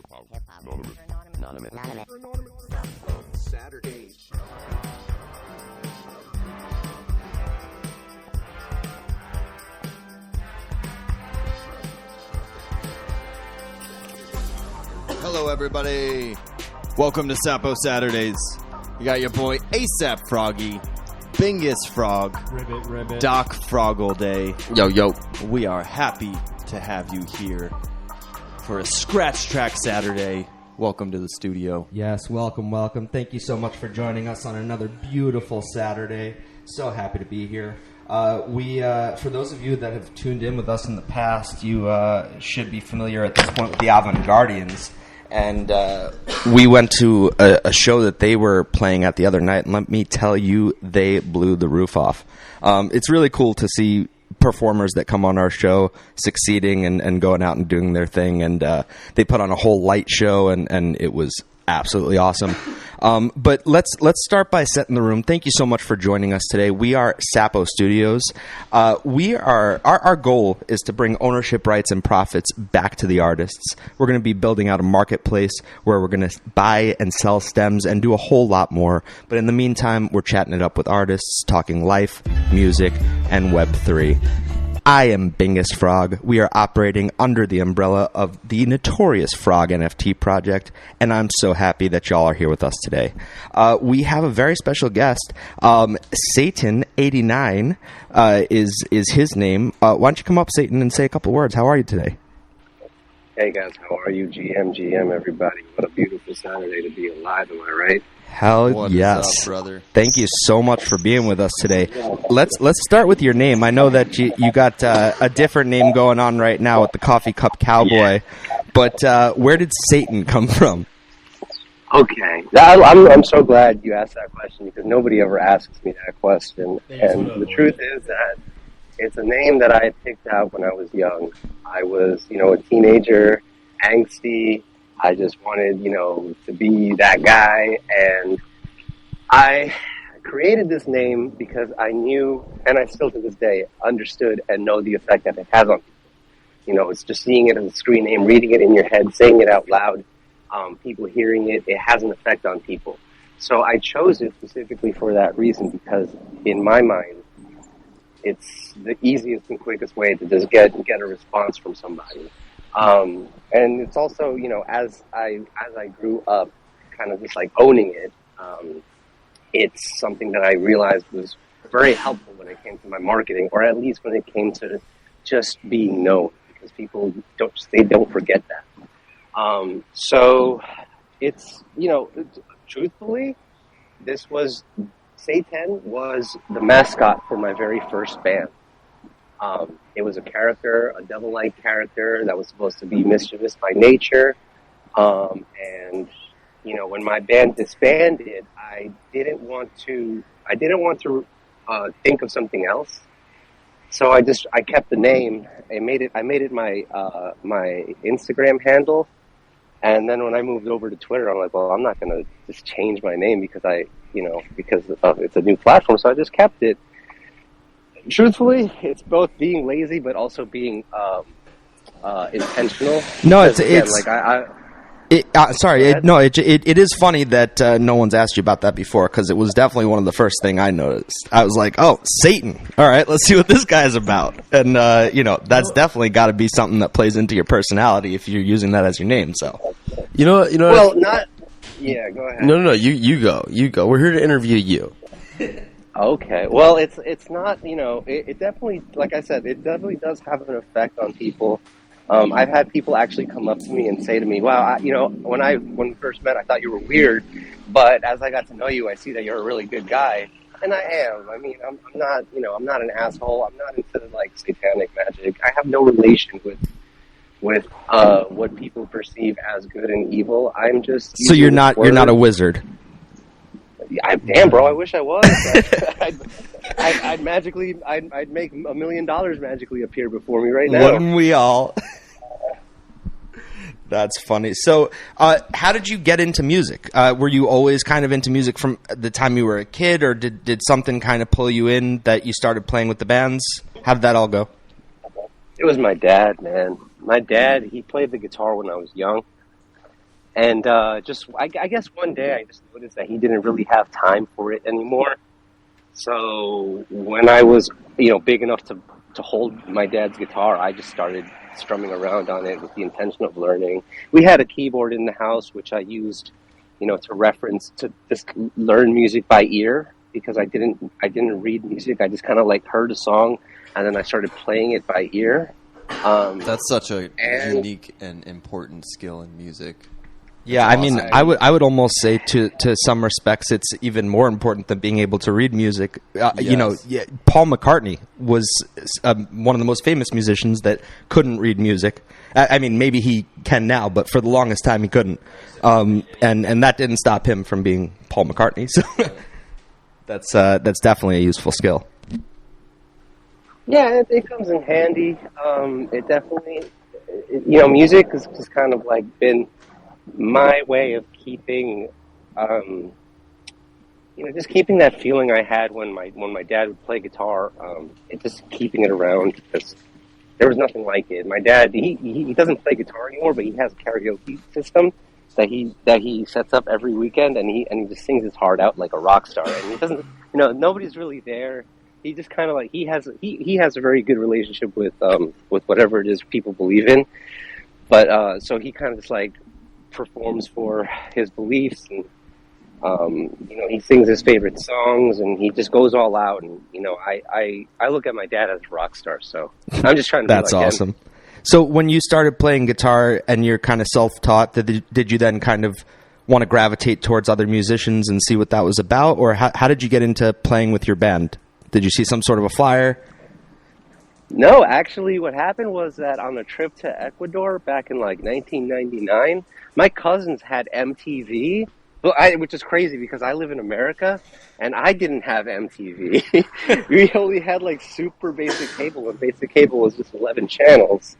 Hip-hop. Anonymous. Saturdays. Hello, everybody. Welcome to Sapo Saturdays. You got your boy ASAP Froggy, Bingus Frog, Ribbit. Doc Froggle Day. Yo. We are happy to have you here for a Scratch Track Saturday. Welcome to the studio. Yes, welcome. Thank you so much for joining us on another beautiful Saturday. So happy to be here. For those of you that have tuned in with us in the past, you should be familiar at this point with the Avant-Gardians. And we went to a show that they were playing at the other night, and let me tell you, they blew the roof off. It's really cool to see performers that come on our show succeeding and going out and doing their thing, and they put on a whole light show, and it was absolutely awesome. But let's start by setting the room. Thank you so much for joining us today. We are Sapo Studios. Our goal is to bring ownership rights and profits back to the artists. We're going to be building out a marketplace where we're going to buy and sell stems and do a whole lot more. But in the meantime, we're chatting it up with artists, talking life, music, and Web3. I am Bingus Frog. We are operating under the umbrella of the notorious Frog NFT project, and I'm so happy that y'all are here with us today. We have a very special guest. Sayten89 is his name. Why don't you come up, Sayten, and say a couple words? How are you today? Hey guys, how are you? GM, everybody. What a beautiful Saturday to be alive, am I right? Hell What yes, is up, brother? Thank you so much for being with us today. Let's start with your name. I know that you got a different name going on right now with the Coffee Cup Cowboy, but where did Sayten come from? Okay. I'm so glad you asked that question because nobody ever asks me that question. And the truth is that it's a name that I had picked out when I was young. I was, a teenager, angsty. I just wanted, to be that guy, and I created this name because I knew, and I still to this day, understood and know the effect that it has on people. It's just seeing it as a screen name, reading it in your head, saying it out loud, people hearing it, it has an effect on people. So I chose it specifically for that reason because, in my mind, it's the easiest and quickest way to just get a response from somebody. And it's also, as I grew up, kind of just like owning it, it's something that I realized was very helpful when it came to my marketing, or at least when it came to just being known, because people don't forget that. So it's, truthfully, Sayten was the mascot for my very first band. It was a character, a devil-like character that was supposed to be mischievous by nature. And, when my band disbanded, I didn't want to think of something else. So I kept the name. I made it my Instagram handle. And then when I moved over to Twitter, I'm like, well, I'm not going to just change my name because it's a new platform. So I just kept it. Truthfully, it's both being lazy but also being intentional. No, it is funny that no one's asked you about that before, because it was definitely one of the first thing I noticed. I was like, oh, Sayten. All right, let's see what this guy's about. And, that's definitely got to be something that plays into your personality if you're using that as your name. So, Well, not... Yeah, go ahead. No, you go. We're here to interview you. Okay. Well, it's not, it definitely, like I said, it definitely does have an effect on people. I've had people actually come up to me and say to me, wow, when we first met, I thought you were weird, but as I got to know you, I see that you're a really good guy. And I am. I mean, I'm not an asshole. I'm not into like satanic magic. I have no relation with what people perceive as good and evil. I'm just... So you're not a wizard. Damn, bro! I wish I was. I'd make $1 million magically appear before me right now. Wouldn't we all? That's funny. So, how did you get into music? Were you always kind of into music from the time you were a kid, or did something kind of pull you in that you started playing with the bands? How did that all go? It was my dad, man. My dad, he played the guitar when I was young. And I guess one day I just noticed that he didn't really have time for it anymore. So when I was, big enough to hold my dad's guitar, I just started strumming around on it with the intention of learning. We had a keyboard in the house, which I used, to reference to just learn music by ear, because I didn't read music. I just kind of like heard a song, and then I started playing it by ear. That's such a unique and important skill in music. Yeah, I mean, I would almost say to some respects, it's even more important than being able to read music. Yes. Paul McCartney was one of the most famous musicians that couldn't read music. I mean, maybe he can now, but for the longest time he couldn't. And that didn't stop him from being Paul McCartney. So that's definitely a useful skill. Yeah, it comes in handy. It definitely, music has just kind of like been my way of keeping, just keeping that feeling I had when my dad would play guitar. Just keeping it around, because there was nothing like it. My dad, he doesn't play guitar anymore, but he has a karaoke system that he sets up every weekend, and he just sings his heart out like a rock star. And he doesn't, nobody's really there. He just kind of like he has a very good relationship with whatever it is people believe in. But so he kind of just like performs for his beliefs, and he sings his favorite songs, and he just goes all out. And I look at my dad as a rock star, so I'm just trying to That's be like awesome. him. So when you started playing guitar and you're kind of self-taught, did you then kind of want to gravitate towards other musicians and see what that was about, or how did you get into playing with your band? Did you see some sort of a flyer? No, actually, what happened was that on a trip to Ecuador back in like 1999, my cousins had MTV, which is crazy because I live in America and I didn't have MTV. We only had like super basic cable, and basic cable was just 11 channels.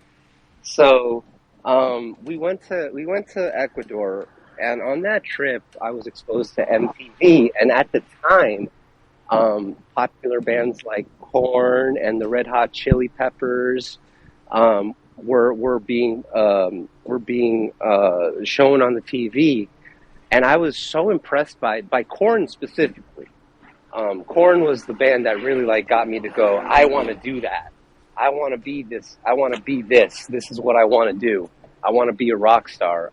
So we went to Ecuador, and on that trip, I was exposed to MTV, and at the time, popular bands like Korn and the Red Hot Chili Peppers were being shown on the TV, and I was so impressed by Korn specifically. Korn was the band that really like got me to go, I want to do that. I want to be this. I want to be this. This is what I want to do. I want to be a rock star.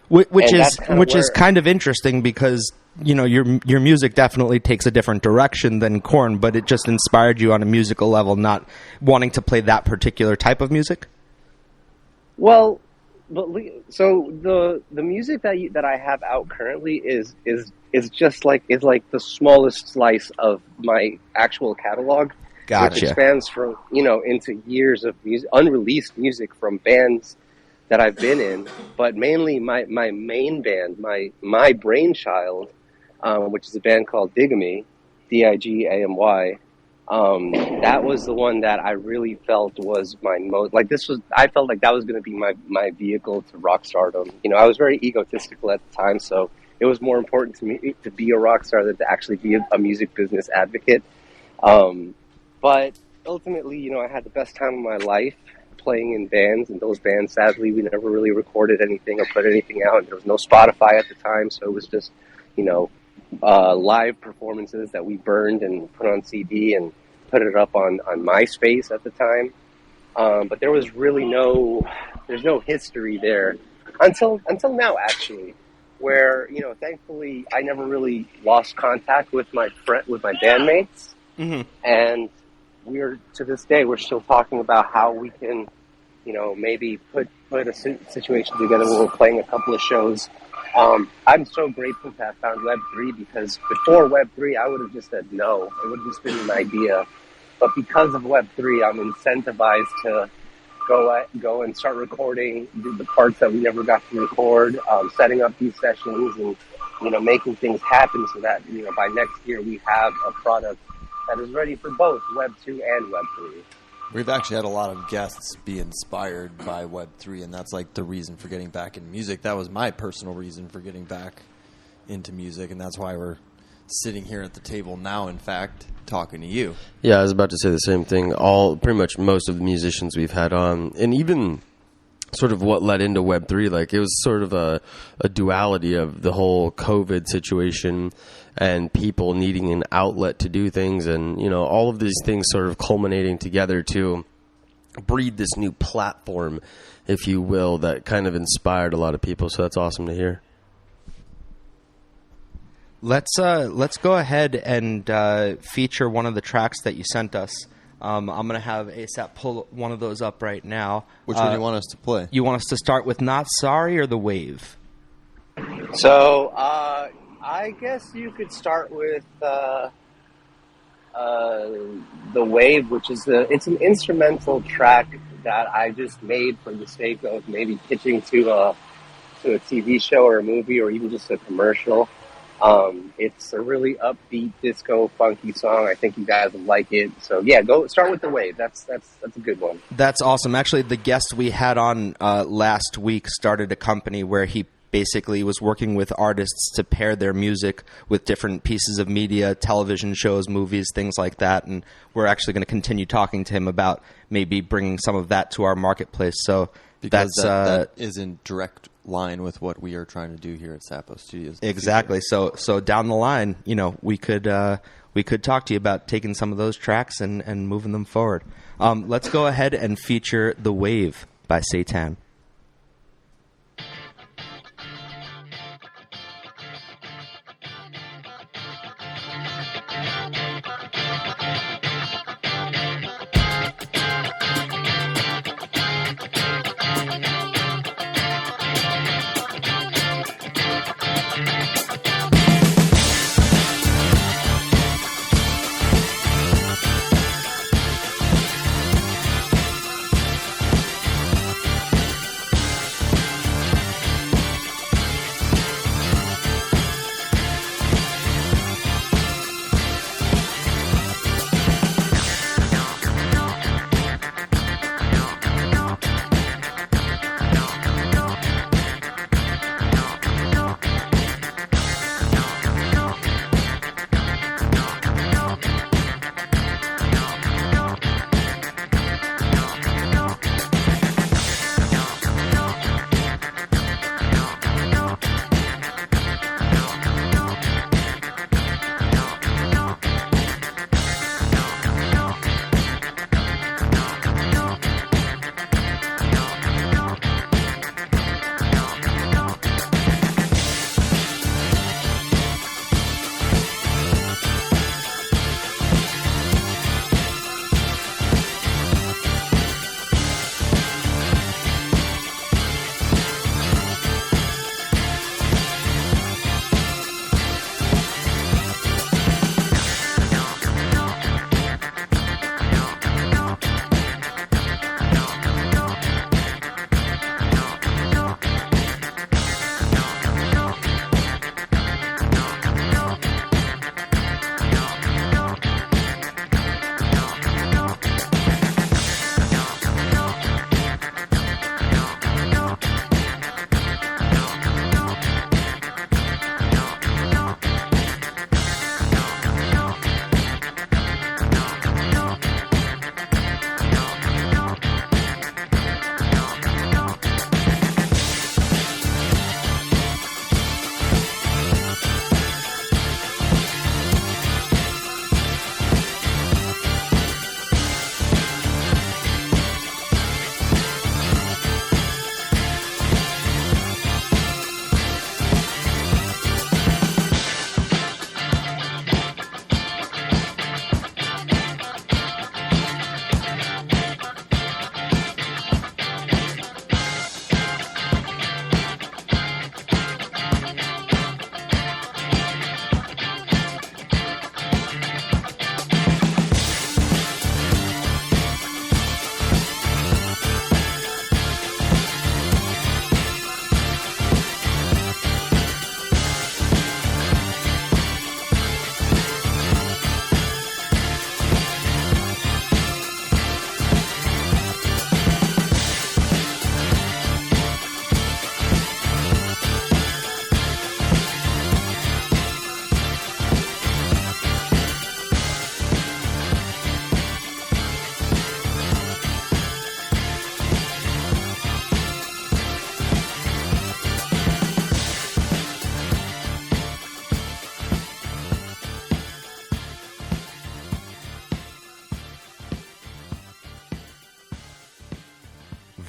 Which is kind of interesting because your music definitely takes a different direction than Korn, but it just inspired you on a musical level, not wanting to play that particular type of music. Well, so the music that I have out currently is just like the smallest slice of my actual catalog. Gotcha. Which expands from into years of unreleased music from bands that I've been in, but mainly my main band, my brainchild, which is a band called Digamy, Digamy. That was the one that I really felt was my most, I felt like that was going to be my vehicle to rock stardom. I was very egotistical at the time, so it was more important to me to be a rock star than to actually be a music business advocate. But ultimately, I had the best time of my life playing in bands, and those bands, sadly, we never really recorded anything or put anything out. There was no Spotify at the time, so it was just, live performances that we burned and put on CD and put it up on MySpace at the time. But there was really there's no history there until now, actually, where, thankfully I never really lost contact with my bandmates. Mm-hmm. And to this day, we're still talking about how we can, maybe put a situation together where we're playing a couple of shows. I'm so grateful to have found Web3, because before Web3, I would have just said no. It would have just been an idea. But because of Web3, I'm incentivized to go and start recording the parts that we never got to record, setting up these sessions, and, making things happen so that, by next year we have a product that is ready for both Web 2 and Web 3. We've actually had a lot of guests be inspired by Web 3, and that's like the reason for getting back in music. That was my personal reason for getting back into music, and that's why we're sitting here at the table now, in fact, talking to you. Yeah, I was about to say the same thing. Pretty much most of the musicians we've had on, and even sort of what led into Web3. Like it was sort of a duality of the whole COVID situation and people needing an outlet to do things, and all of these things sort of culminating together to breed this new platform, if you will, that kind of inspired a lot of people. So that's awesome to hear. Let's go ahead and feature one of the tracks that you sent us. I'm going to have ASAP pull one of those up right now. Which one do you want us to play? You want us to start with Not Sorry or The Wave? So, I guess you could start with The Wave, which is it's an instrumental track that I just made for the sake of maybe pitching to a TV show or a movie or even just a commercial. It's a really upbeat, disco, funky song. I think you guys will like it. So yeah, go start with The Wave. That's a good one. That's awesome. Actually, the guest we had on last week started a company where he basically was working with artists to pair their music with different pieces of media, television shows, movies, things like that. And we're actually going to continue talking to him about maybe bringing some of that to our marketplace. So because that is in direct line with what we are trying to do here at Sapo Studios. Exactly. So down the line, we could talk to you about taking some of those tracks and moving them forward. Let's go ahead and feature The Wave by Sayten.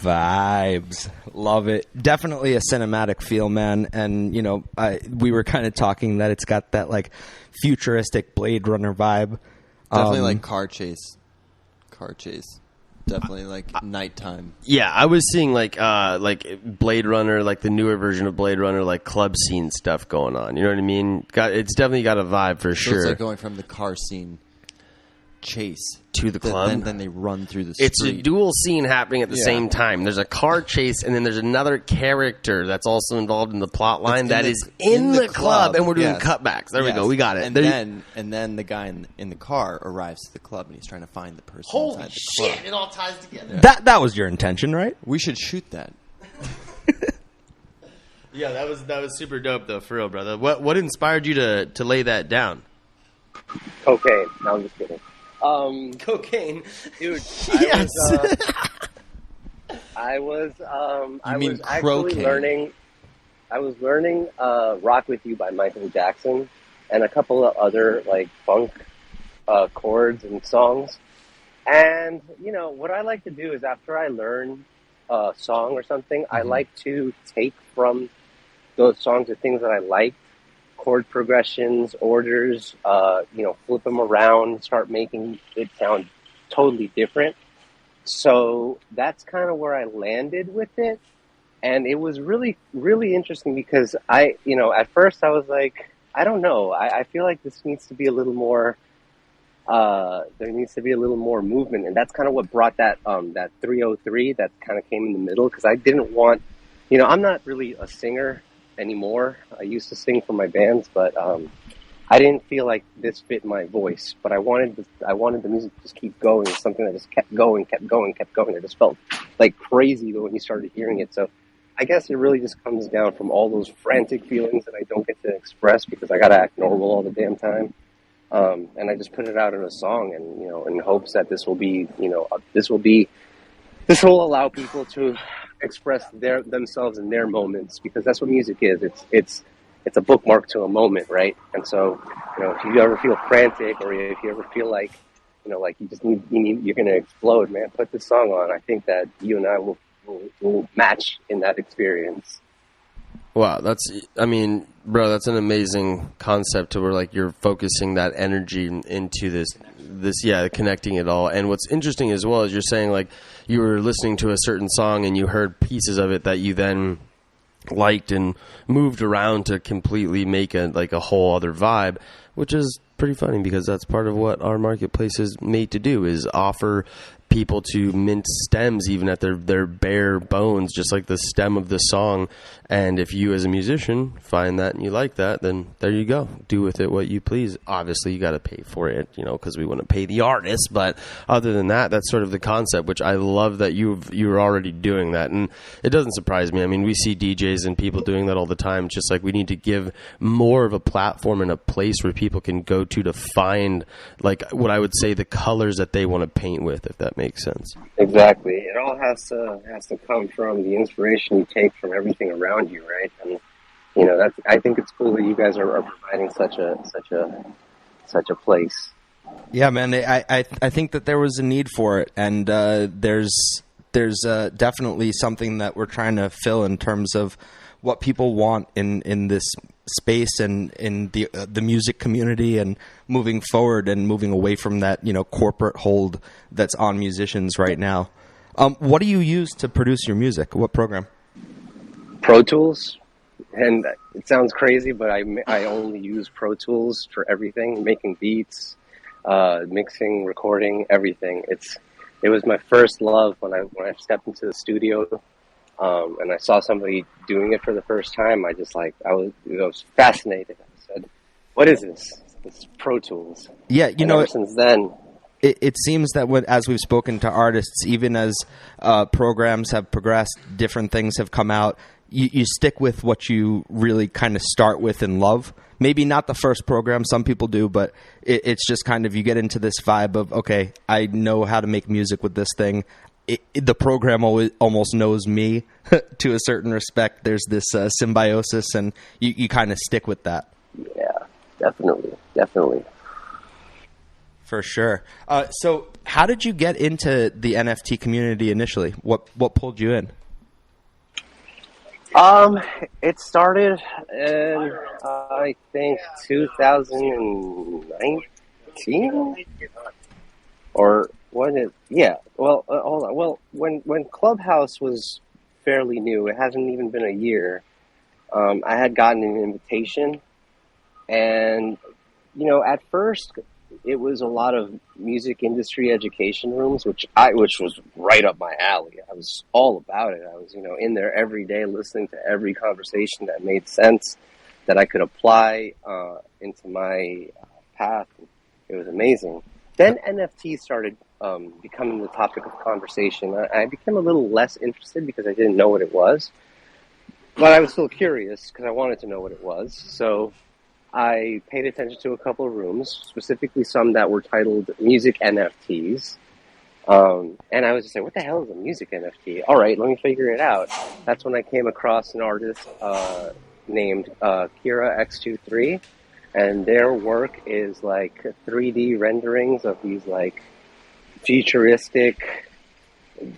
Vibes. Love it. Definitely a cinematic feel, man. And, you know, we were kind of talking that it's got that, like, futuristic Blade Runner vibe. Definitely like car chase. Definitely like nighttime. Yeah, I was seeing like Blade Runner, like the newer version of Blade Runner, like club scene stuff going on. You know what I mean? It's definitely got a vibe for So sure. it's like going from the car scene chase to the club. Then they run through the street. It's a dual scene happening at the same time. There's a car chase, and then there's another character that's also involved in the plot line that is in the club, and we're doing cutbacks. There we go. We got it. And then the guy in the car arrives to the club, and he's trying to find the person inside the club. It all ties together. That was your intention, right? We should shoot that. Yeah, that was super dope, though, for real, brother. What inspired you to lay that down? Cocaine. No, I'm just kidding. Cocaine, dude. Yes. I was mean actually croquet. learning. I was learning "Rock with You" by Michael Jackson and a couple of other like funk chords and songs. And you know what I like to do is after I learn a song or something, I like to take from those songs the things that I like. Chord progressions, orders, flip them around, start making it sound totally different. So that's kind of where I landed with it. And it was really, really interesting because at first I was like, I don't know. I feel like this needs to be a little more, there needs to be a little more movement. And that's kind of what brought that 303 that kind of came in the middle. Because I didn't want, I'm not really a singer anymore. I used to sing for my bands, but I didn't feel like this fit my voice. But I wanted the music to just keep going. Something that just kept going. It just felt like crazy when you started hearing it. So I guess it really just comes down from all those frantic feelings that I don't get to express because I gotta act normal all the damn time. And I just put it out in a song, and in hopes that this will allow people to express themselves in their moments, because that's what music is. It's a bookmark to a moment, right? And so, if you ever feel frantic, or if you ever feel like, like you just you're going to explode, man, put this song on. I think that you and I will match in that experience. Wow, that's an amazing concept to where like you're focusing that energy into this connecting it all. And what's interesting as well is you're saying like you were listening to a certain song and you heard pieces of it that you then liked and moved around to completely make a whole other vibe, which is pretty funny because that's part of what our marketplace is made to do, is offer people to mint stems even at their bare bones, just like the stem of the song. And if you as a musician find that and you like that, then there you go. Do with it what you please. Obviously you got to pay for it, because we want to pay the artist. But other than that, that's sort of the concept, which I love that you're already doing that. And it doesn't surprise me. I mean, we see DJs and people doing that all the time. It's just like we need to give more of a platform and a place where people can go to find, like, what I would say the colors that they want to paint with, if that makes sense. Exactly. It all has to come from the inspiration you take from everything around you, right? And I think it's cool that you guys are providing such a place. Yeah, man. I think that there was a need for it, and there's definitely something that we're trying to fill in terms of what people want in this space and in the music community, and moving forward and moving away from that corporate hold that's on musicians right now. What do you use to produce your music? What program? Pro Tools. And it sounds crazy, but I only use Pro Tools for everything: making beats, mixing, recording, everything. It was my first love when I stepped into the studio. And I saw somebody doing it for the first time. I was fascinated. I said, "What is this? It's Pro Tools." Yeah, ever since then, it seems that as we've spoken to artists, even as programs have progressed, different things have come out. You stick with what you really kind of start with and love. Maybe not the first program, some people do, but it's just kind of you get into this vibe of, okay, I know how to make music with this thing. The program almost knows me to a certain respect. There's this symbiosis, and you kind of stick with that. Yeah, definitely. For sure. So how did you get into the NFT community initially? What pulled you in? It started in, I think, 2019, or when it, yeah, well, hold on. Well, when Clubhouse was fairly new, it hasn't even been a year, I had gotten an invitation, and, at first, it was a lot of music industry education rooms, which was right up my alley. I was all about it. I was, in there every day listening to every conversation that made sense, that I could apply into my path. It was amazing. Then NFTs started becoming the topic of conversation. I became a little less interested because I didn't know what it was, but I was still curious because I wanted to know what it was. So I paid attention to a couple of rooms, specifically some that were titled Music NFTs. And I was just like, what the hell is a music NFT? All right, let me figure it out. That's when I came across an artist named Kira X23, and their work is like 3D renderings of these like futuristic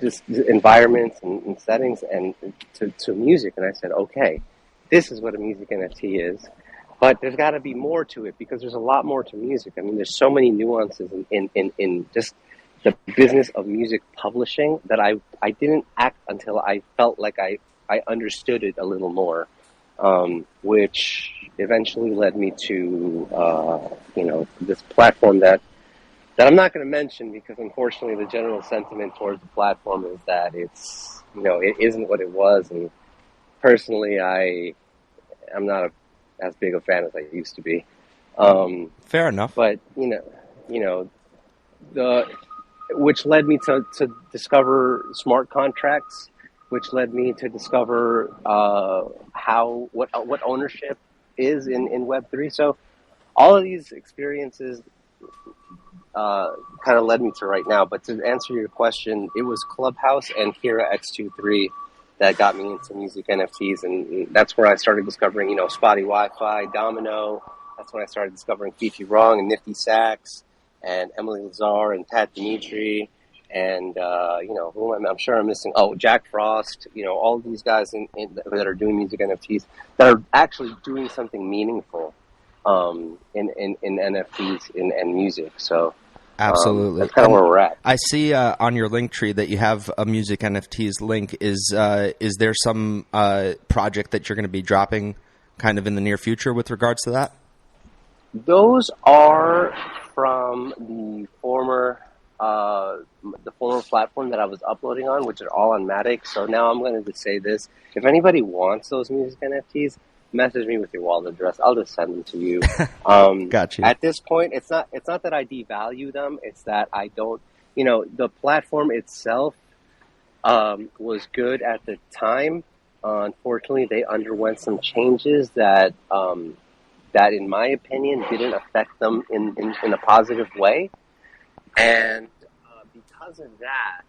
just environments and settings and to music. And I said, okay, this is what a music NFT is. But there's got to be more to it because there's a lot more to music. I mean, there's so many nuances in just the business of music publishing that I didn't act until I felt like I understood it a little more, which eventually led me to, this platform that I'm not going to mention because unfortunately the general sentiment towards the platform is that it's, it isn't what it was. And personally, I'm not as big a fan as I used to be. Fair enough. But, which led me to discover smart contracts, which led me to discover what ownership is in Web3. So all of these experiences kind of led me to right now. But to answer your question, it was Clubhouse and Kira X23 that got me into music NFTs, and that's where I started discovering, Spotty Wi-Fi, Domino. That's when I started discovering Fifi Wrong and Nifty Sax and Emily Lazar and Pat Dimitri and, who I'm sure I'm missing. Oh, Jack Frost, all of these guys that are doing music NFTs that are actually doing something meaningful in NFTs and music. So absolutely, that's kind of where we're at. I see on your link tree that you have a music NFTs link. Is there some project that you're going to be dropping kind of in the near future with regards to that? Those are from the former platform that I was uploading on, which are all on Matic. So now I'm going to just say this: if anybody wants those music NFTs, message me with your wallet address. I'll just send them to you. Got you. At this point, it's not that I devalue them. It's that I don't, the platform itself was good at the time. Unfortunately, they underwent some changes that, in my opinion, didn't affect them in a positive way. And because of that,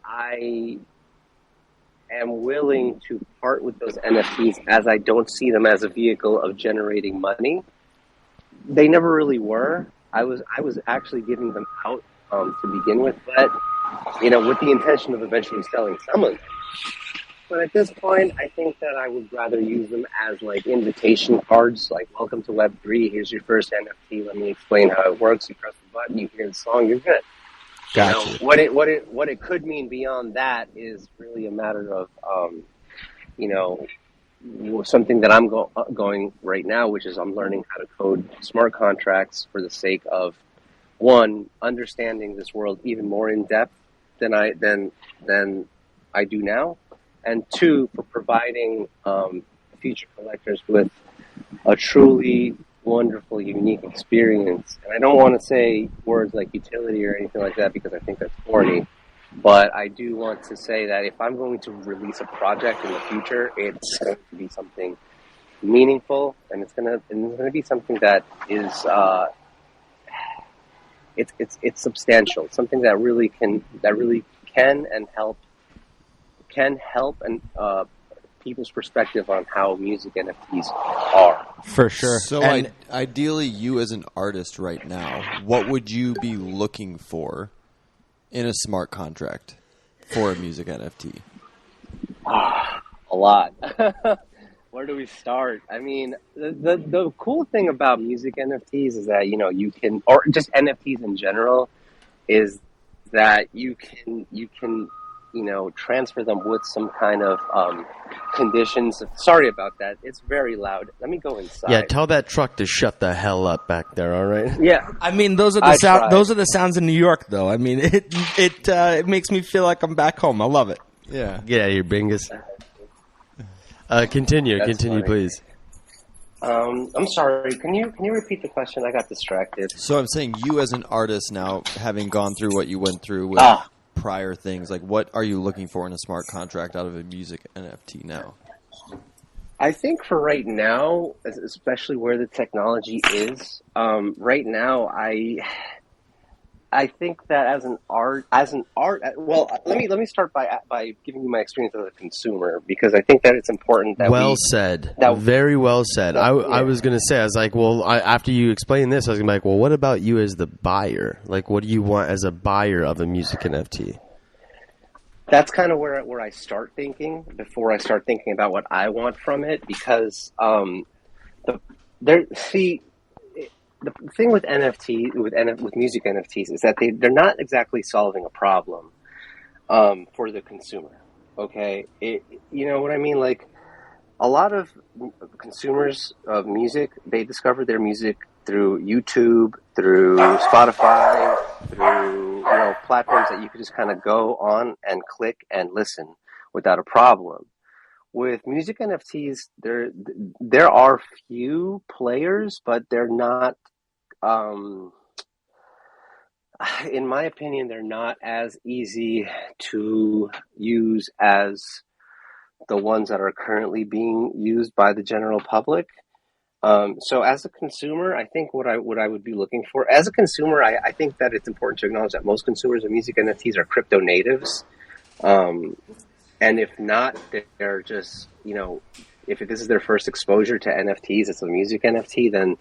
I am willing to part with those NFTs as I don't see them as a vehicle of generating money. They never really were. I was actually giving them out to begin with, but with the intention of eventually selling some of them. But at this point, I think that I would rather use them as like invitation cards, like welcome to Web3. Here's your first NFT. Let me explain how it works. You press the button, you hear the song, you're good. Gotcha. What it could mean beyond that is really a matter of, something that I'm going right now, which is I'm learning how to code smart contracts for the sake of, one, understanding this world even more in depth than I do now, and two, for providing future collectors with a truly wonderful, unique experience. And I don't want to say words like utility or anything like that because I think that's corny. But I do want to say that if I'm going to release a project in the future, it's going to be something meaningful, and it's going to be something that is it's substantial, something that really can and help and people's perspective on how music NFTs are. For sure. So, And- ideally, you as an artist right now, what would you be looking for in a smart contract for a music NFT? A lot. Where do we start? I mean, the cool thing about music NFTs is that, you can, or just NFTs in general, is that you can transfer them with some kind of conditions. Sorry about that. It's very loud. Let me go inside. Yeah, tell that truck to shut the hell up back there. All right. Yeah. I mean, those are the Those are the sounds in New York, though. I mean, it makes me feel like I'm back home. I love it. Yeah. Get out of here, Bingus. Continue, That's funny. please. I'm sorry. Can you repeat the question? I got distracted. So I'm saying, you as an artist now, having gone through what you went through with prior things, like, what are you looking for in a smart contract out of a music NFT now? I think for right now, especially where the technology is, right now, I think that as an art, well, let me start by giving you my experience as a consumer, because I think that it's important that Very well said. I was going to say, I was like, well, after you explain this, I was going to be like, well, what about you as the buyer? Like, what do you want as a buyer of a music NFT? That's kind of where I start thinking before I start thinking about what I want from it, because the thing with with music NFTs is that they're not exactly solving a problem for the consumer. Okay, you know what I mean? Like, a lot of consumers of music, they discover their music through YouTube, through Spotify, through platforms that you could just kind of go on and click and listen without a problem. With music NFTs, there are few players, but they're not. In my opinion, they're not as easy to use as the ones that are currently being used by the general public. So as a consumer, I think what I would be looking for as a consumer, I think that it's important to acknowledge that most consumers of music NFTs are crypto natives. And if not, they're just, if this is their first exposure to NFTs, it's a music NFT, then,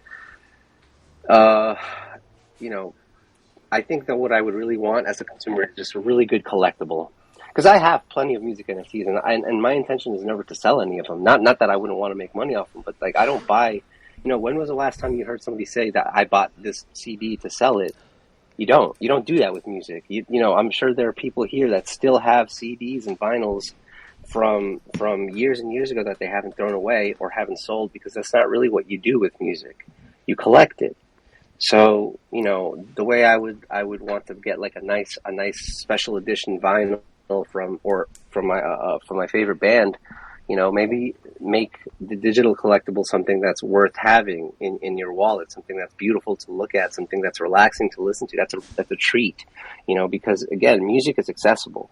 I think that what I would really want as a consumer is just a really good collectible. Because I have plenty of music NFTs, and my intention is never to sell any of them. Not that I wouldn't want to make money off them, but like, I don't buy. When was the last time you heard somebody say that I bought this CD to sell it? You don't do that with music. I'm sure there are people here that still have CDs and vinyls from years and years ago that they haven't thrown away or haven't sold, because that's not really what you do with music. You collect it. So, the way I would want to get like a nice special edition vinyl from my favorite band, maybe make the digital collectible something that's worth having in your wallet, something that's beautiful to look at, something that's relaxing to listen to. That's a treat, because again, music is accessible.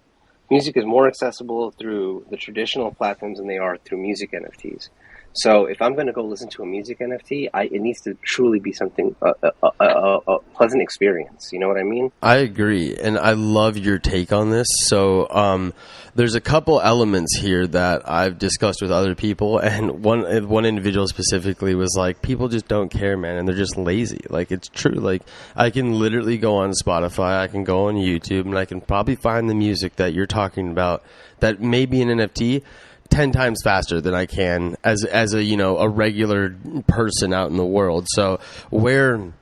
Music is more accessible through the traditional platforms than they are through music NFTs. So if I'm going to go listen to a music NFT, it needs to truly be something, a pleasant experience. You know what I mean? I agree, and I love your take on this. So there's a couple elements here that I've discussed with other people, and one individual specifically was like, people just don't care, man, and they're just lazy. Like, it's true. Like, I can literally go on Spotify, I can go on YouTube, and I can probably find the music that you're talking about that may be an NFT 10 times faster than I can as a regular person out in the world. So where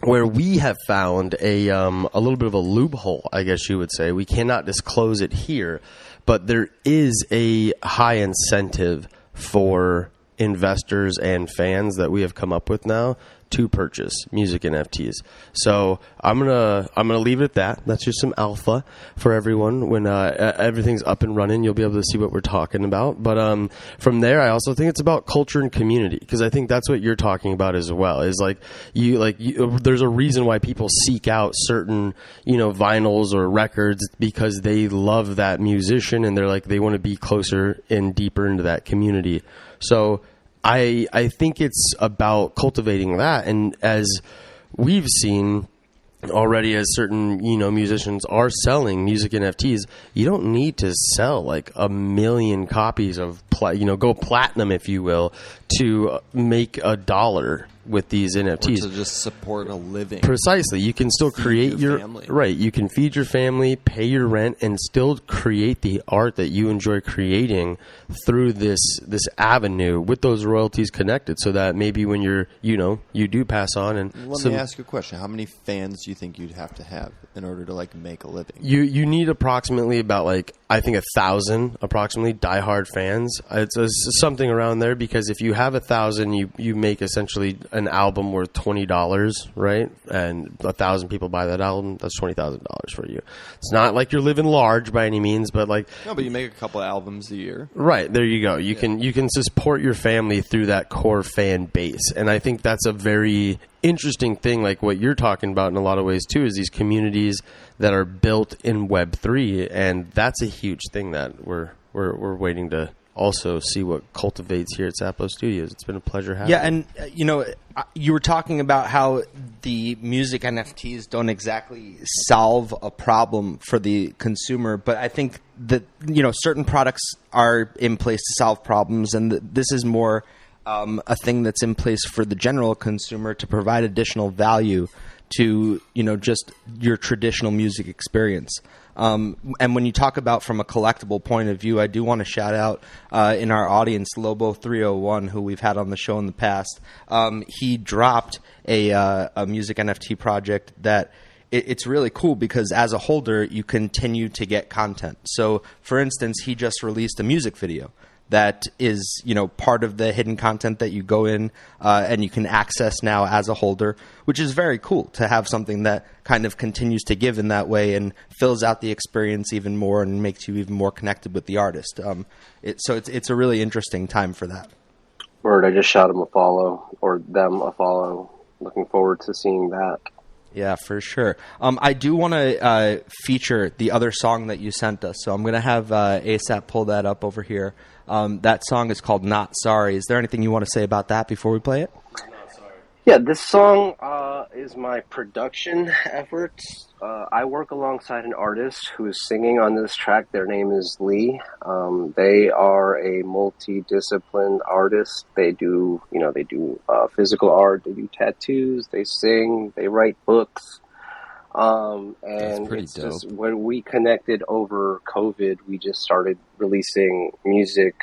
we have found a little bit of a loophole, I guess you would say, we cannot disclose it here, but there is a high incentive for investors and fans that we have come up with now to purchase music NFTs. So I'm gonna leave it at that. That's just some alpha for everyone. When everything's up and running, you'll be able to see what we're talking about. But from there, I also think it's about culture and community, because I think that's what you're talking about as well. Is there's a reason why people seek out certain vinyls or records, because they love that musician and they want to be closer and deeper into that community. So I think it's about cultivating that. And as we've seen, already, as certain musicians are selling music NFTs, you don't need to sell like 1 million copies of go platinum, if you will, to make $1 with these NFTs. Or to just support a living. Precisely. You can still create your family. Right. You can feed your family, pay your rent, and still create the art that you enjoy creating through this avenue with those royalties connected, so that maybe when you do pass on. And let me ask you a question. How many fans do you think you'd have to have in order to like make a living? You need approximately about I think 1,000 approximately diehard fans. It's something around there, because if you have 1,000, you make essentially an album worth $20, right? And 1,000 people buy that album. That's $20,000 for you. It's not like you're living large by any means, but no, but you make a couple of albums a year. Right, there you go. You can support your family through that core fan base, and I think that's a very interesting thing. Like what you're talking about in a lot of ways too, is these communities that are built in Web3, and that's a huge thing that we're waiting to also see what cultivates here at Sapo Studios. It's been a pleasure having you. Yeah, and you were talking about how the music NFTs don't exactly solve a problem for the consumer, but I think that certain products are in place to solve problems, and this is more a thing that's in place for the general consumer to provide additional value to just your traditional music experience. And when you talk about from a collectible point of view, I do want to shout out in our audience Lobo 301, who we've had on the show in the past. He dropped a music NFT project that it's really cool, because as a holder you continue to get content. So for instance, he just released a music video that is, part of the hidden content that you go in and you can access now as a holder, which is very cool to have something that kind of continues to give in that way and fills out the experience even more and makes you even more connected with the artist. So it's a really interesting time for that. Word, I just shot him a follow, or them a follow. Looking forward to seeing that. Yeah, for sure. I do want to feature the other song that you sent us, so I'm going to have ASAP pull that up over here. That song is called Not Sorry. Is there anything you want to say about that before we play it? Yeah, this song is my production efforts. I work alongside an artist who is singing on this track. Their name is Lee. They are a multidisciplined artist. They do physical art. They do tattoos. They sing. They write books. And it's dope. Just when we connected over COVID, we just started releasing music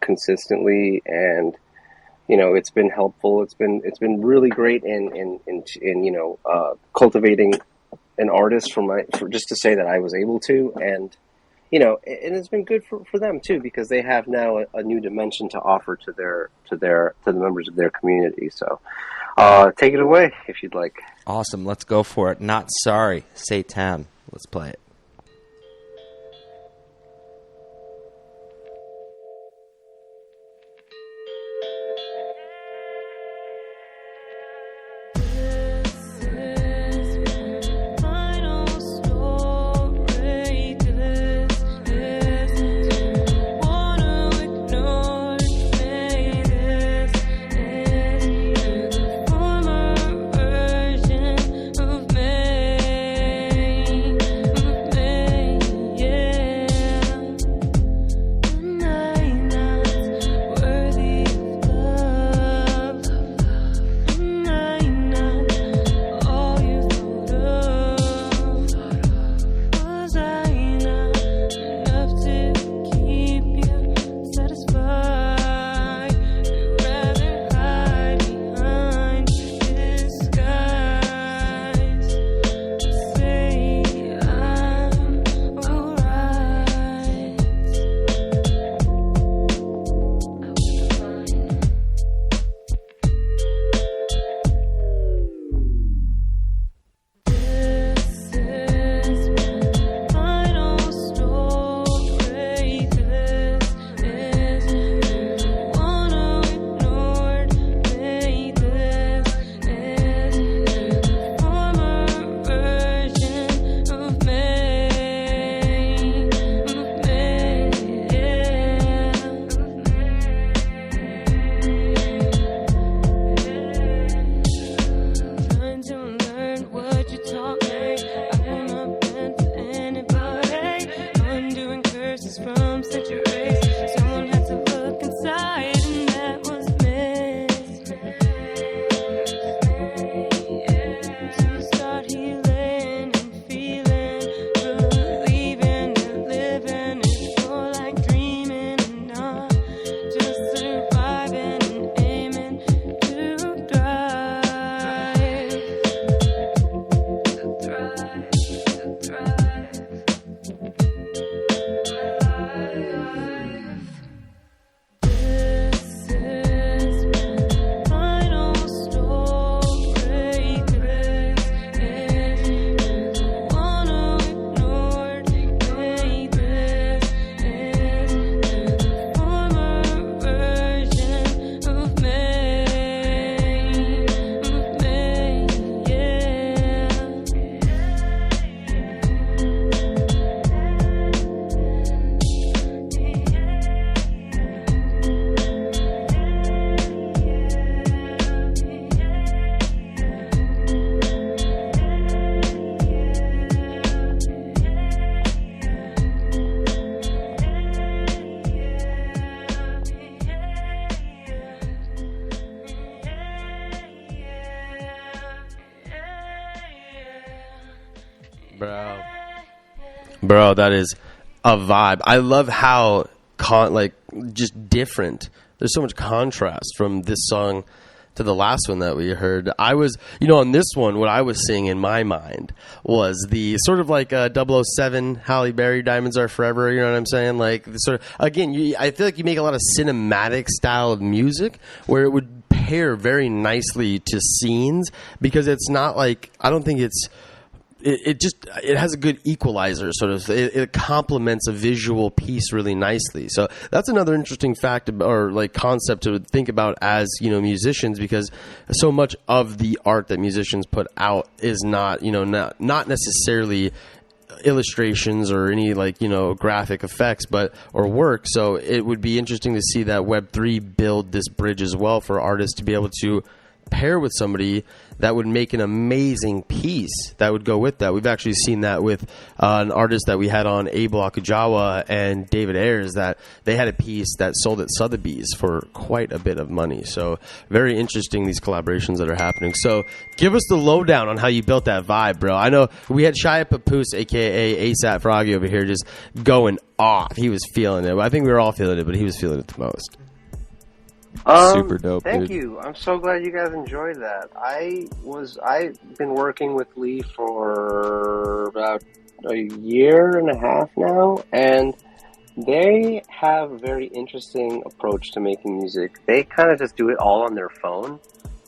consistently, and it's been helpful. It's been really great in cultivating an artist for just to say that I was able to, and and it's been good for them too, because they have now a new dimension to offer to the members of their community. So take it away if you'd like. Awesome, let's go for it. Not Sorry, Sayten. Let's play it. Bro, that is a vibe. I love how just different. There's so much contrast from this song to the last one that we heard. I was, on this one, what I was seeing in my mind was the sort of like 007 Halle Berry, Diamonds Are Forever, you know what I'm saying? Like, sort of, again, I feel like you make a lot of cinematic style of music where it would pair very nicely to scenes, because it's not like, I don't think it's, it has a good equalizer, sort of. It complements a visual piece really nicely. So that's another interesting fact or like concept to think about as musicians, because so much of the art that musicians put out is not not necessarily illustrations or any graphic effects or work. So it would be interesting to see that Web3 build this bridge as well for artists to be able to pair with somebody that would make an amazing piece that would go with that. We've actually seen that with an artist that we had on, Abel Akajawa and David Ayers, that they had a piece that sold at Sotheby's for quite a bit of money. So very interesting, these collaborations that are happening. So give us the lowdown on how you built that vibe, bro. I know we had Shia Papoose, a.k.a. ASAP Froggy, over here just going off. He was feeling it. I think we were all feeling it, but he was feeling it the most. Super dope. Thank dude. you. I'm so glad you guys enjoyed that. I've been working with Lee for about a year and a half now, and they have a very interesting approach to making music. They kind of just do it all on their phone.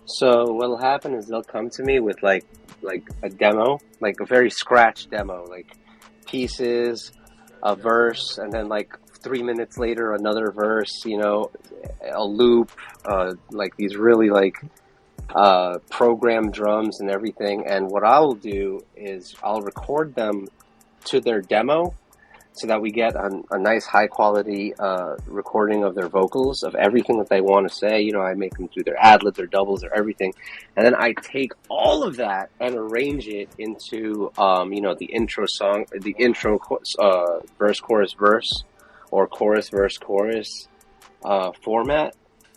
So what'll happen is they'll come to me with like a demo, like a very scratch demo, like pieces, a verse, and then 3 minutes later another verse, a loop, like these really programmed drums and everything. And what I will do is I'll record them to their demo so that we get a nice high quality recording of their vocals, of everything that they want to say. I make them do their ad-libs, their doubles, or everything. And then I take all of that and arrange it into, the intro song, the intro verse, chorus, verse, or chorus, verse, chorus format.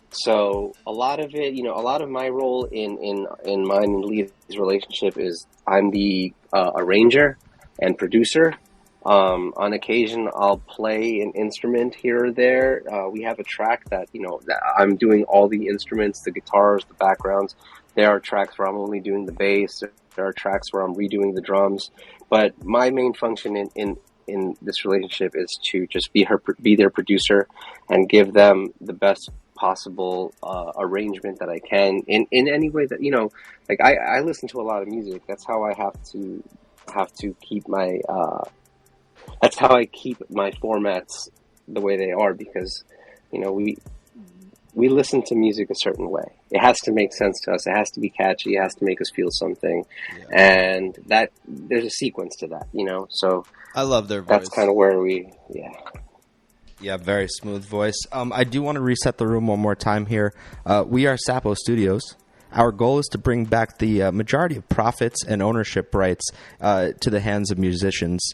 So a lot of it, a lot of my role in mine and Lee's relationship is I'm the arranger and producer. On occasion, I'll play an instrument here or there. We have a track that I'm doing all the instruments, the guitars, the backgrounds. There are tracks where I'm only doing the bass. There are tracks where I'm redoing the drums. But my main function in this relationship is to just be their producer and give them the best possible arrangement that I can in any way that I listen to a lot of music. That's how I have to keep my that's how I keep my formats the way they are, because we listen to music a certain way. It has to make sense to us. It has to be catchy. It has to make us feel something. Yeah. And that there's a sequence to that, So I love their voice. That's kind of where Yeah, very smooth voice. I do want to reset the room one more time here. We are Sapo Studios. Our goal is to bring back the majority of profits and ownership rights to the hands of musicians.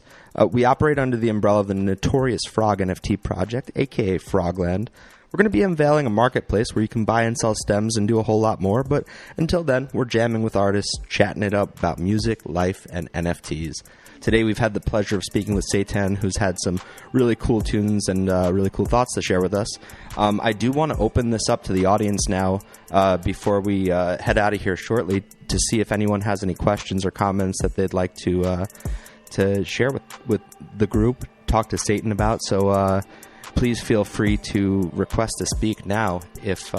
We operate under the umbrella of the Notorious Frog NFT project, a.k.a. Frogland. We're going to be unveiling a marketplace where you can buy and sell stems and do a whole lot more, but until then, we're jamming with artists, chatting it up about music, life, and NFTs. Today, we've had the pleasure of speaking with Sayten, who's had some really cool tunes and really cool thoughts to share with us. I do want to open this up to the audience now before we head out of here shortly to see if anyone has any questions or comments that they'd like to share with the group, talk to Sayten about. So please feel free to request to speak now if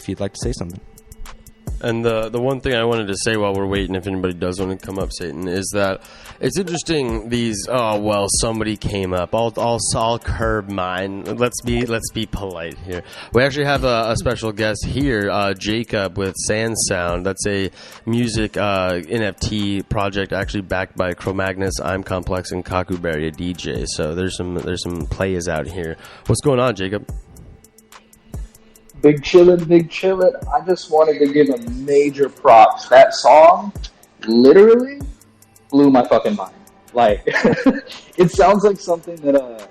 you'd like to say something. And the one thing I wanted to say while we're waiting, if anybody does want to come up, Sayten, is that it's interesting. Somebody came up. I'll curb mine. Let's be polite here. We actually have a special guest here, Jacob with Sand Sound. That's a music NFT project, actually backed by Cro-Magnus, I'm Complex, and Kakuberry, a DJ. So there's some players out here. What's going on, Jacob? Big chillin'. I just wanted to give a major props. That song literally blew my fucking mind. It sounds like something that,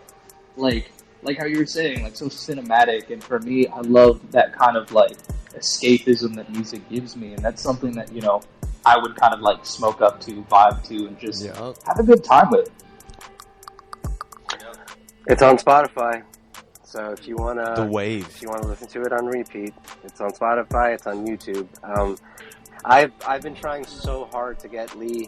like how you were saying, so cinematic. And for me, I love that kind of escapism that music gives me. And that's something that, I would kind of like smoke up to, vibe to, and just Yeah. have a good time with it. It's on Spotify. So if you wanna Wave. if you wanna listen to it on repeat, it's on Spotify. It's on YouTube. I've been trying so hard to get Lee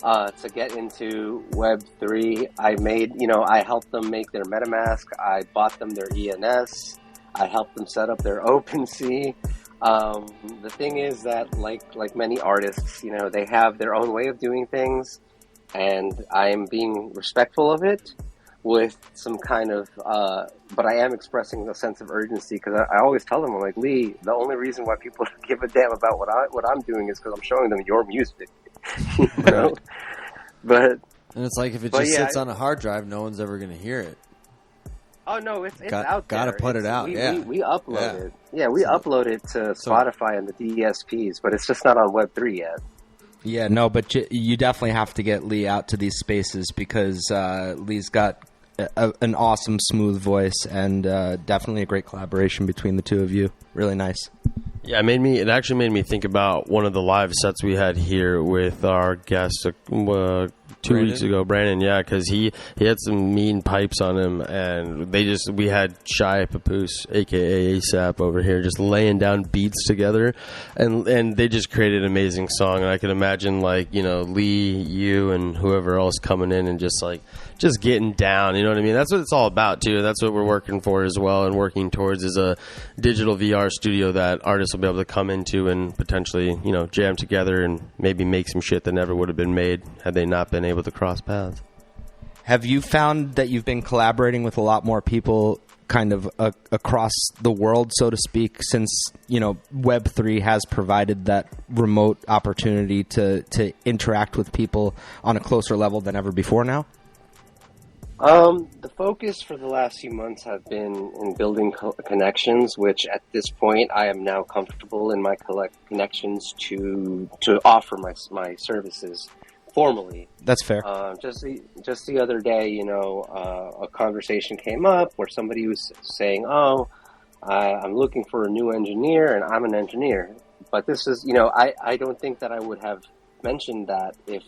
to get into Web3. I helped them make their MetaMask. I bought them their ENS. I helped them set up their OpenSea. The thing is that, like many artists, they have their own way of doing things, and I am being respectful of it with some kind of, but I am expressing a sense of urgency, because I always tell them, I'm like, Lee, the only reason why people give a damn about what I'm doing is because I'm showing them your music, you know? But And it's like if it just sits on a hard drive, no one's ever going to hear it. oh no, it's out there. Gotta put it out. We Yeah. upload it. Yeah, we upload it to Spotify and the DSPs, but it's just not on Web3 yet. Yeah, no, but you definitely have to get Lee out to these spaces, because Lee's got an awesome, smooth voice, and definitely a great collaboration between the two of you. Really nice. Yeah, it actually made me think about one of the live sets we had here with our guest 2 weeks ago, Brandon. Yeah, because he had some mean pipes on him, and we had Shy Papoose, aka ASAP, over here just laying down beats together, and they just created an amazing song. And I can imagine Lee, you, and whoever else coming in and just getting down. You know what I mean? That's what it's all about too. That's what we're working for as well, and working towards is a digital VR studio that artists will be able to come into and potentially jam together and maybe make some shit that never would have been made had they not been able to cross paths. Have you found that you've been collaborating with a lot more people kind of across the world, so to speak, since Web3 has provided that remote opportunity to interact with people on a closer level than ever before now? The focus for the last few months have been in building connections, which at this point I am now comfortable in my connections to offer my services formally. That's fair. Just the other day, a conversation came up where somebody was saying, I'm looking for a new engineer, and I'm an engineer. But this is, I don't think that I would have mentioned that if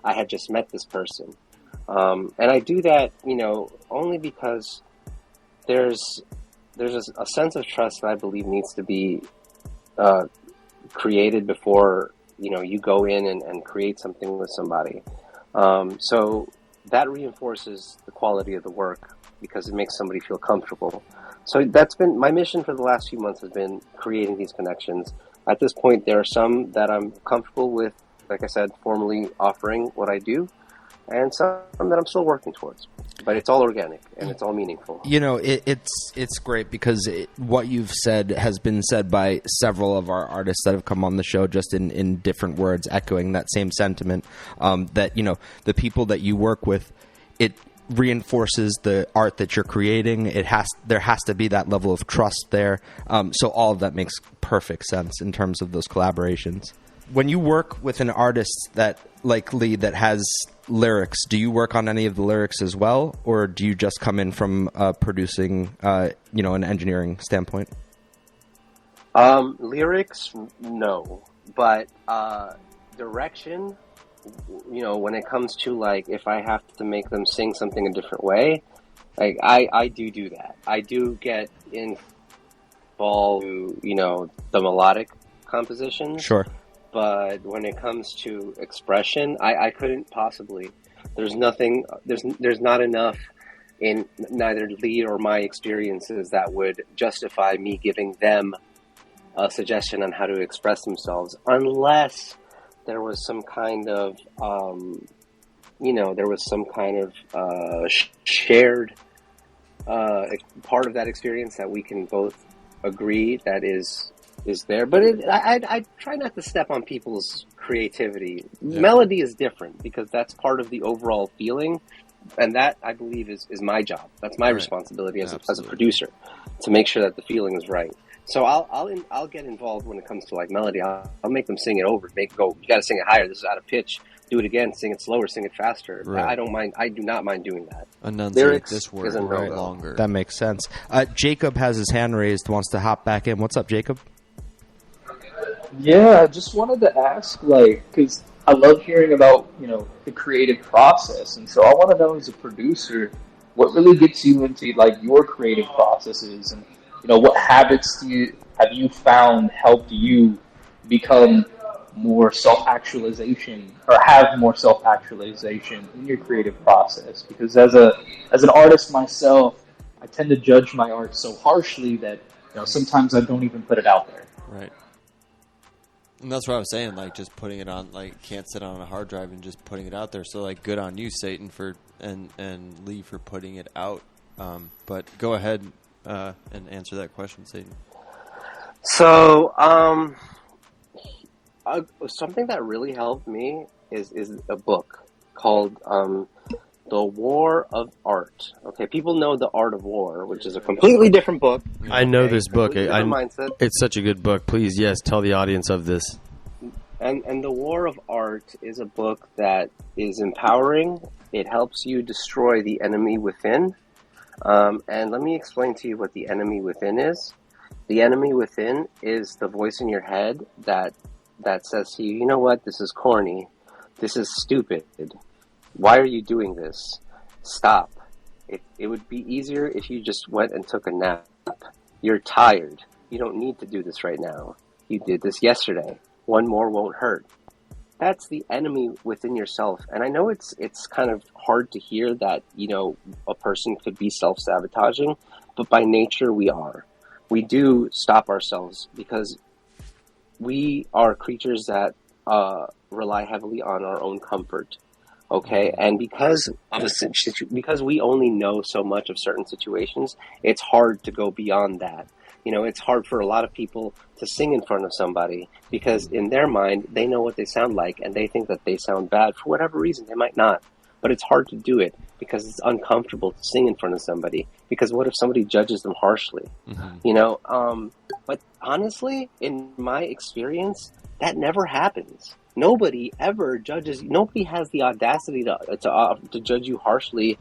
I had just met this person. And I do that, only because there's a sense of trust that I believe needs to be created before, you go in and create something with somebody. So that reinforces the quality of the work, because it makes somebody feel comfortable. So that's been my mission for the last few months, has been creating these connections. At this point, there are some that I'm comfortable with, like I said, formally offering what I do, and some that I'm still working towards. But it's all organic and it's all meaningful. It's great, because what you've said has been said by several of our artists that have come on the show, just in different words, echoing that same sentiment, that, the people that you work with, it reinforces the art that you're creating. There has to be that level of trust there. So all of that makes perfect sense in terms of those collaborations. When you work with an artist that, like Lee, that has lyrics, do you work on any of the lyrics as well, or do you just come in from producing, an engineering standpoint? Lyrics, no, but direction. When it comes to if I have to make them sing something a different way, I do that. I do get involved, the melodic compositions. Sure. But when it comes to expression, I couldn't possibly. There's not enough in neither Lee or my experiences that would justify me giving them a suggestion on how to express themselves, unless there was some kind of, shared part of that experience that we can both agree that is there. But I try not to step on people's creativity. Yeah. Melody is different because that's part of the overall feeling, and that, I believe, is my job. That's my responsibility as a producer, to make sure that the feeling is right. So I'll get involved when it comes to like melody. I'll make them sing it over, make it go, you got to sing it higher. This is out of pitch. Do it again. Sing it slower. Sing it faster. Right. I don't mind. I do not mind doing that. Enunciate this word right longer. That makes sense. Jacob has his hand raised. Wants to hop back in. What's up, Jacob? Yeah, I just wanted to ask, like, because I love hearing about, the creative process. And so I want to know, as a producer, what really gets you into, like, your creative processes, and, what habits have you found helped you become more self-actualization, or have more self-actualization in your creative process? Because as an artist myself, I tend to judge my art so harshly that, sometimes I don't even put it out there. Right. And that's what I was saying, like, just putting it on, like, can't sit on a hard drive and just putting it out there. So, like, good on you, Sayten, and Lee for putting it out. But go ahead and answer that question, Sayten. So, something that really helped me is a book called The War of Art. Okay, people know The Art of War, which is a completely different book. I know this book. Mindset. It's such a good book. Please, yes, tell the audience of this. And The War of Art is a book that is empowering. It helps you destroy the enemy within. And let me explain to you what the enemy within is. The enemy within is the voice in your head that says to you, you know what, this is corny. This is stupid. Why are you doing this? Stop. It would be easier if you just went and took a nap. You're tired. You don't need to do this right now. You did this yesterday. One more won't hurt. That's the enemy within yourself. And I know it's kind of hard to hear that, a person could be self-sabotaging, but by nature we are. We do stop ourselves because we are creatures that rely heavily on our own comfort. Okay, and because we only know so much of certain situations, it's hard to go beyond that. It's hard for a lot of people to sing in front of somebody because in their mind, they know what they sound like and they think that they sound bad for whatever reason. They might not, but it's hard to do it because it's uncomfortable to sing in front of somebody, because what if somebody judges them harshly? Mm-hmm. But honestly, in my experience, that never happens. Nobody ever judges. Nobody has the audacity to judge you harshly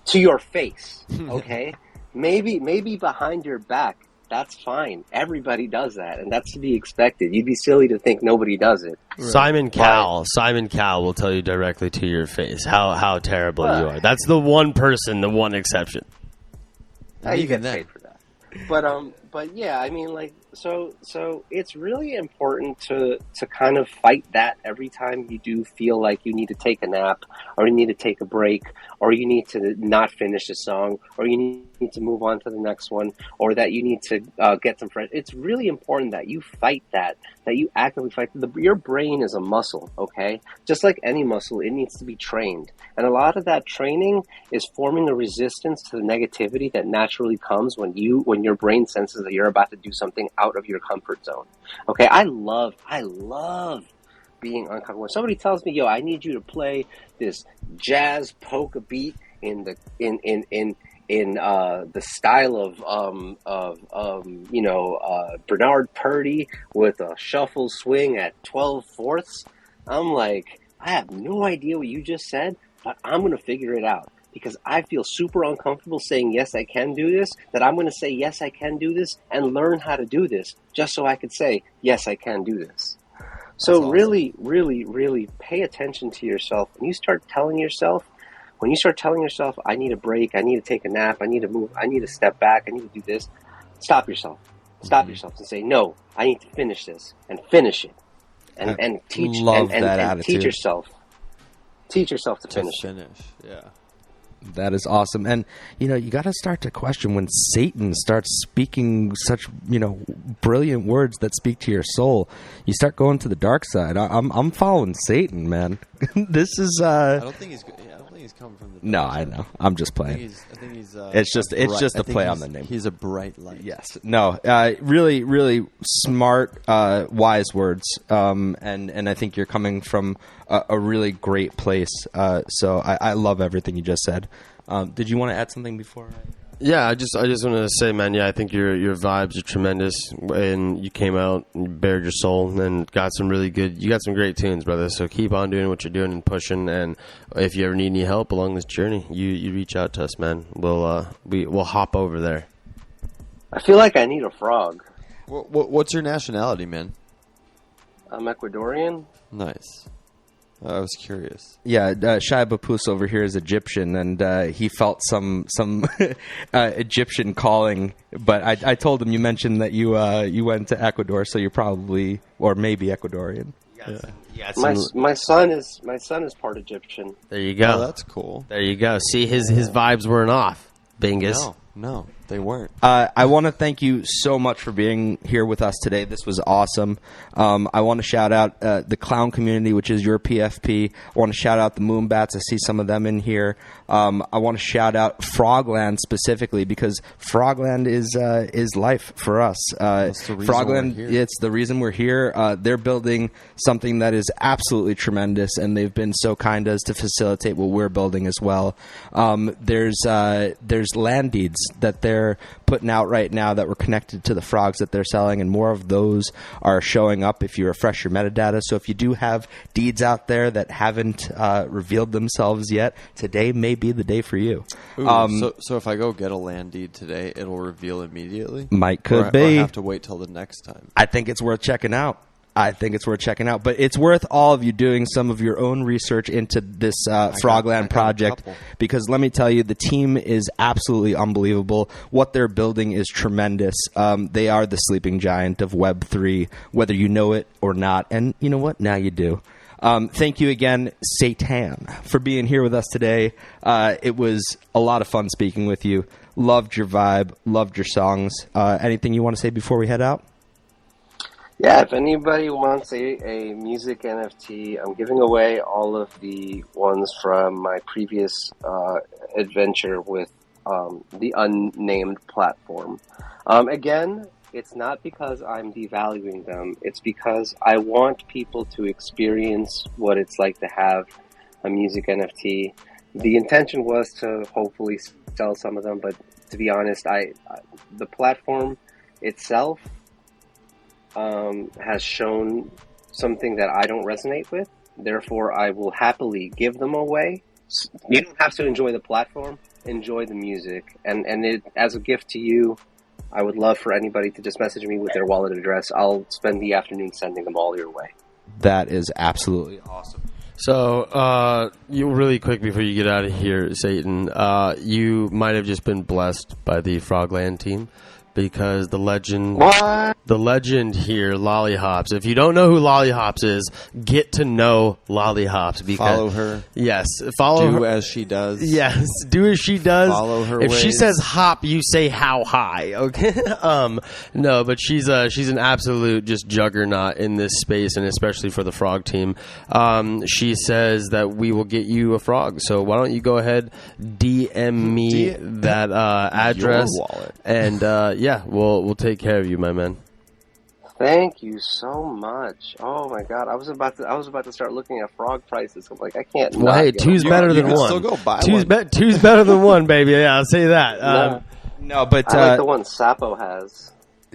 to your face. Okay, maybe behind your back. That's fine. Everybody does that, and that's to be expected. You'd be silly to think nobody does it. Right. Simon Cowell will tell you directly to your face how terrible you are. That's the one person, the one exception. You get paid for that. But yeah, I mean, like, so it's really important to kind of fight that every time you do feel like you need to take a nap, or you need to take a break, or you need to not finish a song, or you need to move on to the next one, or that you need to get some friends. It's really important that you fight that you actively fight. Your brain is a muscle, okay? Just like any muscle, it needs to be trained. And a lot of that training is forming a resistance to the negativity that naturally comes when your brain senses that you're about to do something out of your comfort zone. Okay, I love being uncomfortable. When somebody tells me, "Yo, I need you to play this jazz polka beat in the style of Bernard Purdy with a shuffle swing at 12/4", I'm like, I have no idea what you just said, but I'm going to figure it out. Because I feel super uncomfortable saying, yes, I can do this, that I'm going to say, yes, I can do this, and learn how to do this, just so I could say, yes, I can do this. So awesome. Really, really, really pay attention to yourself. When you start telling yourself, I need a break, I need to take a nap, I need to move, I need to step back, I need to do this, stop yourself. Stop yourself and say, no, I need to finish this, and finish it. And teach yourself. Teach yourself to finish. Yeah. That is awesome. And, you got to start to question when Sayten starts speaking such, brilliant words that speak to your soul. You start going to the dark side. I'm following Sayten, man. This is... I don't think he's coming from the dark No, side. I know. I'm just playing. I think he's it's just a play on the name. He's a bright light. Yes. No. Really, really smart, wise words. And I think you're coming from a really great place. So I love everything you just said. Did you want to add something before? Yeah, I just wanted to say, man, yeah, I think your vibes are tremendous, and you came out and you bared your soul and got some great tunes, brother. So keep on doing what you're doing and pushing. And if you ever need any help along this journey, you reach out to us, man. We'll hop over there. I feel like I need a frog. What's your nationality, man? I'm Ecuadorian. Nice. I was curious. Yeah, Shai Bapus over here is Egyptian, and he felt some Egyptian calling. But I told him you mentioned that you went to Ecuador, so you're probably or maybe Ecuadorian. Yeah, My son is part Egyptian. there you go. Oh, that's cool. There you go. See, his vibes weren't off. Bingus. No, they weren't. I want to thank you so much for being here with us today. This was awesome. I want to shout out the clown community, which is your PFP. I want to shout out the Moonbats. I see some of them in here. I want to shout out Frogland specifically because Frogland is life for us. That's the reason Frogland, we're here. it's the reason we're here. They're building something that is absolutely tremendous, and they've been so kind as to facilitate what we're building as well. There's land deeds that they're putting out right now that were connected to the frogs that they're selling, and more of those are showing up if you refresh your metadata. So if you do have deeds out there that haven't revealed themselves yet, today may be the day for you. Ooh, so if I go get a land deed today, it'll reveal immediately? Could Or be. I have to wait till the next time? I think it's worth checking out. But it's worth all of you doing some of your own research into this Frogland I got a project, couple. because let me tell you, the team is absolutely unbelievable. What they're building is tremendous. They are the sleeping giant of Web3, whether you know it or not. And you know what? Now you do. Thank you again, Sayten, for being here with us today. It was a lot of fun speaking with you. Loved your vibe. Loved your songs. Anything you want to say before we head out? Yeah, if anybody wants a music NFT, I'm giving away all of the ones from my previous adventure with the unnamed platform. Again, it's not because I'm devaluing them. It's because I want people to experience what it's like to have a music NFT. The intention was to hopefully sell some of them, but to be honest, the platform itself has shown something that I don't resonate with. Therefore, I will happily give them away. You don't have to enjoy the platform. Enjoy the music. And it, as a gift to you, I would love for anybody to just message me with their wallet address. I'll spend the afternoon sending them all your way. That is absolutely awesome. So, you really quick before you get out of here, Sayten, you might have just been blessed by the Frogland team. Because the legend here, Lollyhops. If you don't know who Lollyhops is, get to know Lollyhops. Because, Follow her. Yes, follow her. Do as she does. Yes, do as she does. Follow her If she ways. says hop, you say how high. Okay. No, but she's an absolute just juggernaut in this space, and especially for the frog team. She says that we will get you a frog. So why don't you go ahead, DM me that address, Your wallet. and yeah, we'll take care of you, my man. Thank you so much. Oh my god, I was about to start looking at frog prices. I'm like, I can't. Well, not hey, get two's a better frog. than can one. still go buy two's, one. two's better than one, baby. Yeah, I'll say that. No, but I like the one Sapo has.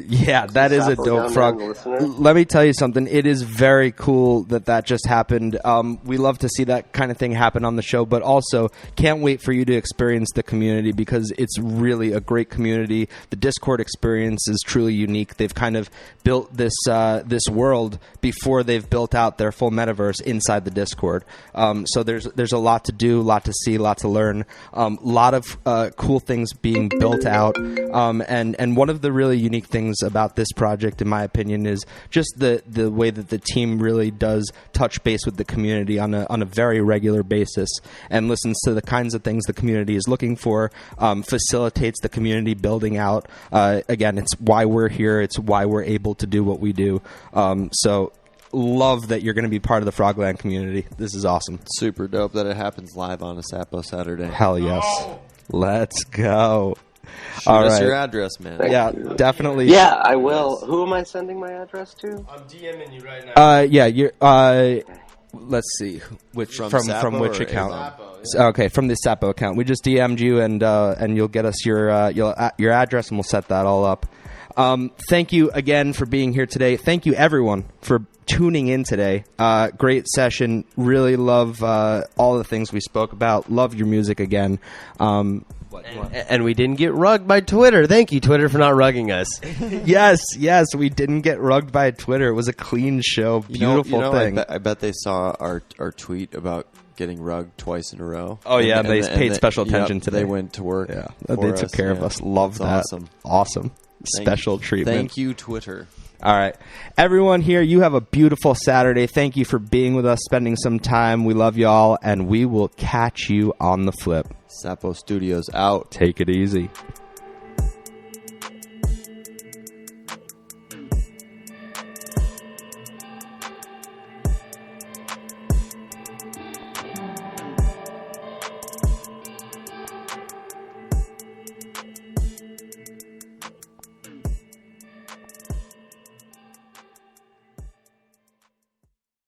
yeah, that is a Sapo dope down frog. there in the listener. Let me tell you something. It is very cool that just happened. We love to see that kind of thing happen on the show, but also can't wait for you to experience the community because it's really a great community. The Discord experience is truly unique. They've kind of built this world before they've built out their full metaverse inside the Discord. So there's a lot to do, a lot to see, a lot to learn, a lot of cool things being built out. And one of the really unique things about this project, in my opinion, is just the way that the team really does touch base with the community on a very regular basis and listens to the kinds of things the community is looking for, facilitates the community building out. Again, it's why we're here. It's why we're able to do what we do. So love that you're going to be part of the Frogland community. This is awesome. Super dope that it happens live on a Sapo Saturday. Hell yes. Let's go. Shoot All us right. your address, man. Yeah, definitely. Yeah, I will. Who am I sending my address to? I'm DMing you right now. Yeah, you're. Let's see, which From from Sapo which or account? Avon? Okay, from the Sapo account. We just DM'd you, and you'll get us your address, and we'll set that all up. Thank you again for being here today. Thank you everyone for tuning in today. Great session. Really love all the things we spoke about. Love your music again. And we didn't get rugged by Twitter. Thank you, Twitter, for not rugging us. Yes, we didn't get rugged by Twitter. It was a clean show. Beautiful thing. I bet they saw our tweet about getting rugged twice in a row. Oh, yeah, they paid special attention today. They went to work. Yeah, they took care of us. Love that. Awesome. Special treatment. Thank you, Twitter. All right. Everyone here, you have a beautiful Saturday. Thank you for being with us, spending some time. We love you all, and we will catch you on the flip. Sapo Studios out. Take it easy.